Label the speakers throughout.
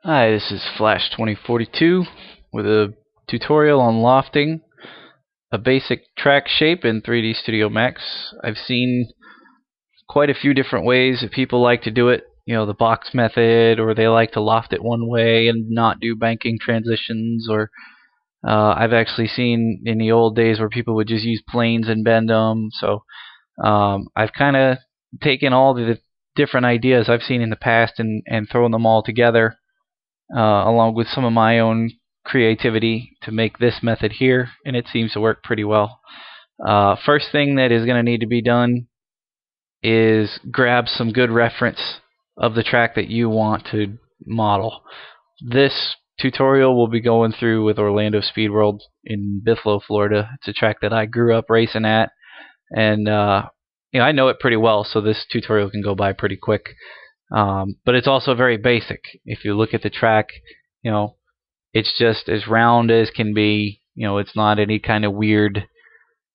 Speaker 1: Hi, this is Flash 2042 with a tutorial on lofting a basic track shape in 3D Studio Max. I've seen quite a few different ways that people like to do it. You know, the box method, or they like to loft it one way and not do banking transitions, or I've actually seen in the old days where people would just use planes and bend them. So I've kind of taken all the different ideas I've seen in the past and thrown them all together along with some of my own creativity to make this method here, and it seems to work pretty well. First thing that is going to need to be done is grab some good reference of the track that you want to model. This tutorial will be going through with Orlando Speed World in Bithlo, Florida. It's a track that I grew up racing at, and I know it pretty well, so this tutorial can go by pretty quick. But it's also very basic. If you look at the track, you know, it's just as round as can be. You know, it's not any kind of weird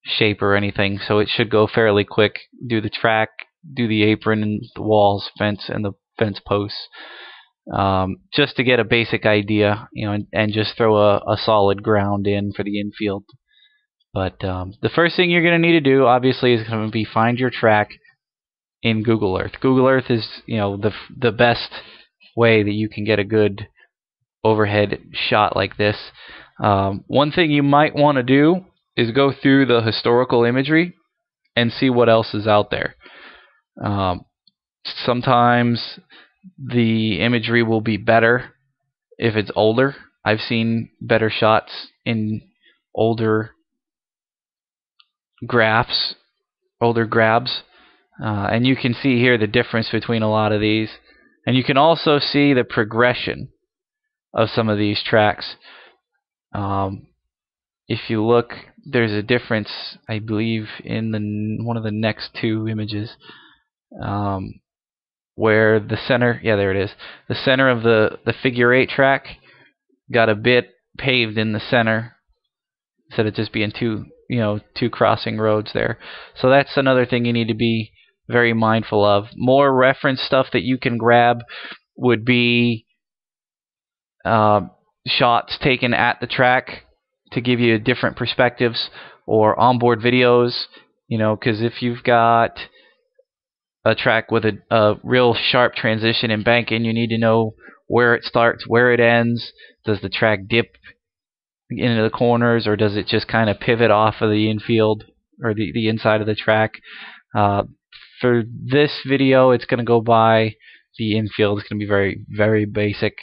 Speaker 1: shape or anything, so it should go fairly quick. Do the track, do the apron and the walls, fence, and the fence posts, just to get a basic idea, and just throw a solid ground in for the infield. But the first thing you're going to need to do, obviously, is going to be find your track in Google Earth. Google Earth is, the best way that you can get a good overhead shot like this. One thing you might want to do is go through the historical imagery and see what else is out there. Sometimes the imagery will be better if it's older. I've seen better shots in older grabs, and you can see here the difference between a lot of these. And you can also see the progression of some of these tracks. If you look, there's a difference, I believe, in one of the next two images, where the center, there it is, the center of the figure 8 track got a bit paved in the center instead of just being two crossing roads there. So that's another thing you need to be very mindful of. More reference stuff that you can grab would be shots taken at the track to give you different perspectives, or onboard videos, because if you've got a track with a real sharp transition in banking, you need to know where it starts, where it ends. Does the track dip into the corners, or does it just kind of pivot off of the infield or the inside of the track? For this video, it's going to go by the infield. It's going to be very, very basic,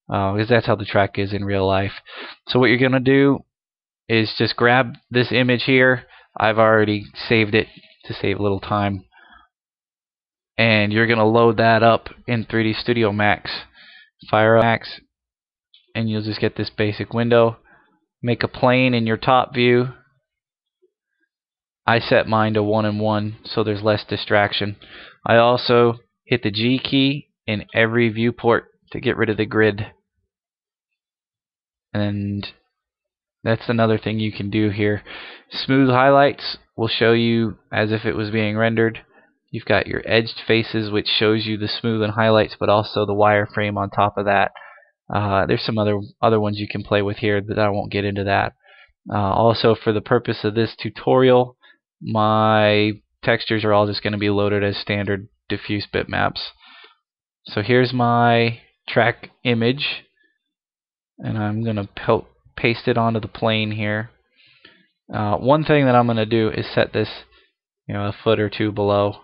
Speaker 1: because that's how the track is in real life. So what you're going to do is just grab this image here. I've already saved it to save a little time. And you're going to load that up in 3D Studio Max. Fire up Max, and you'll just get this basic window. Make a plane in your top view. I set mine to 1 and 1 so there's less distraction. I also hit the G key in every viewport to get rid of the grid. And that's another thing you can do here. Smooth highlights will show you as if it was being rendered. You've got your edged faces, which shows you the smooth and highlights, but also the wireframe on top of that. There's some other ones you can play with here, but I won't get into that. Also, for the purpose of this tutorial, my textures are all just going to be loaded as standard diffuse bitmaps. So here's my track image, and I'm going to paste it onto the plane here. One thing that I'm going to do is set this a foot or two below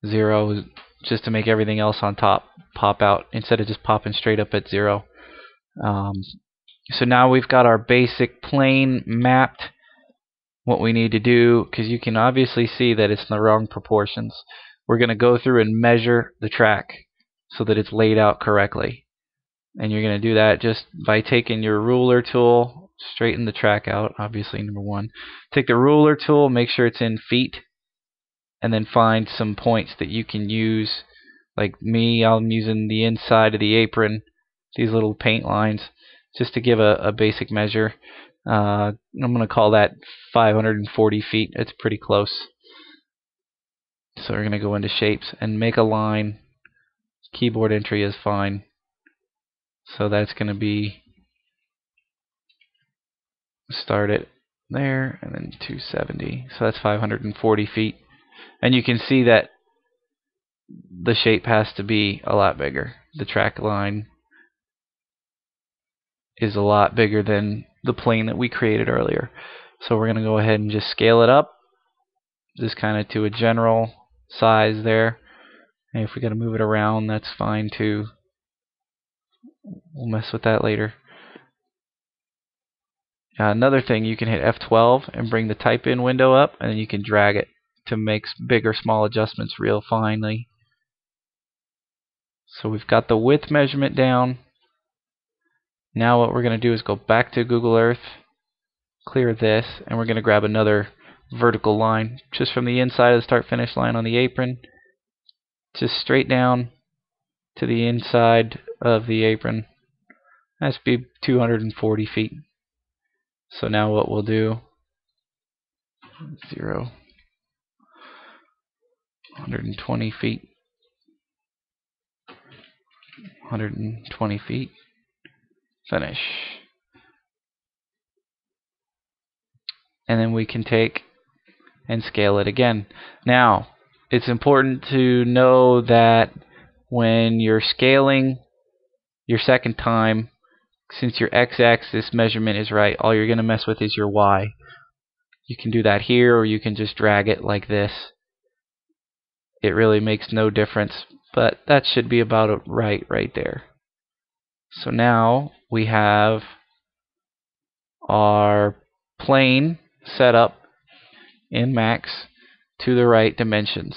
Speaker 1: 0, just to make everything else on top pop out instead of just popping straight up at 0. So now we've got our basic plane mapped. What we need to do, because you can obviously see that it's in the wrong proportions, we're going to go through and measure the track so that it's laid out correctly. And you're going to do that just by taking your ruler tool, straighten the track out, obviously number 1. Take the ruler tool, make sure it's in feet, and then find some points that you can use. Like me, I'm using the inside of the apron, these little paint lines, just to give a basic measure. I'm going to call that 540 feet. It's pretty close. So we're going to go into shapes and make a line. Keyboard entry is fine. So that's going to be, start it there, and then 270. So that's 540 feet. And you can see that the shape has to be a lot bigger. The track line is a lot bigger than the plane that we created earlier. So we're going to go ahead and just scale it up, just kind of to a general size there. And if we got to move it around, that's fine too. We'll mess with that later. Another thing, you can hit F12 and bring the type in window up, and then you can drag it to make big or small adjustments real finely. So we've got the width measurement down. Now what we're going to do is go back to Google Earth, clear this, and we're going to grab another vertical line just from the inside of the start finish line on the apron, just straight down to the inside of the apron. That's be 240 feet. So now what we'll do, 0, 120 feet, 120 feet, finish. And then we can take and scale it again. Now, it's important to know that when you're scaling your second time, since your x-axis measurement is right, all you're going to mess with is your y. You can do that here, or you can just drag it like this. It really makes no difference, but that should be about right there. So now we have our plane set up in Max to the right dimensions.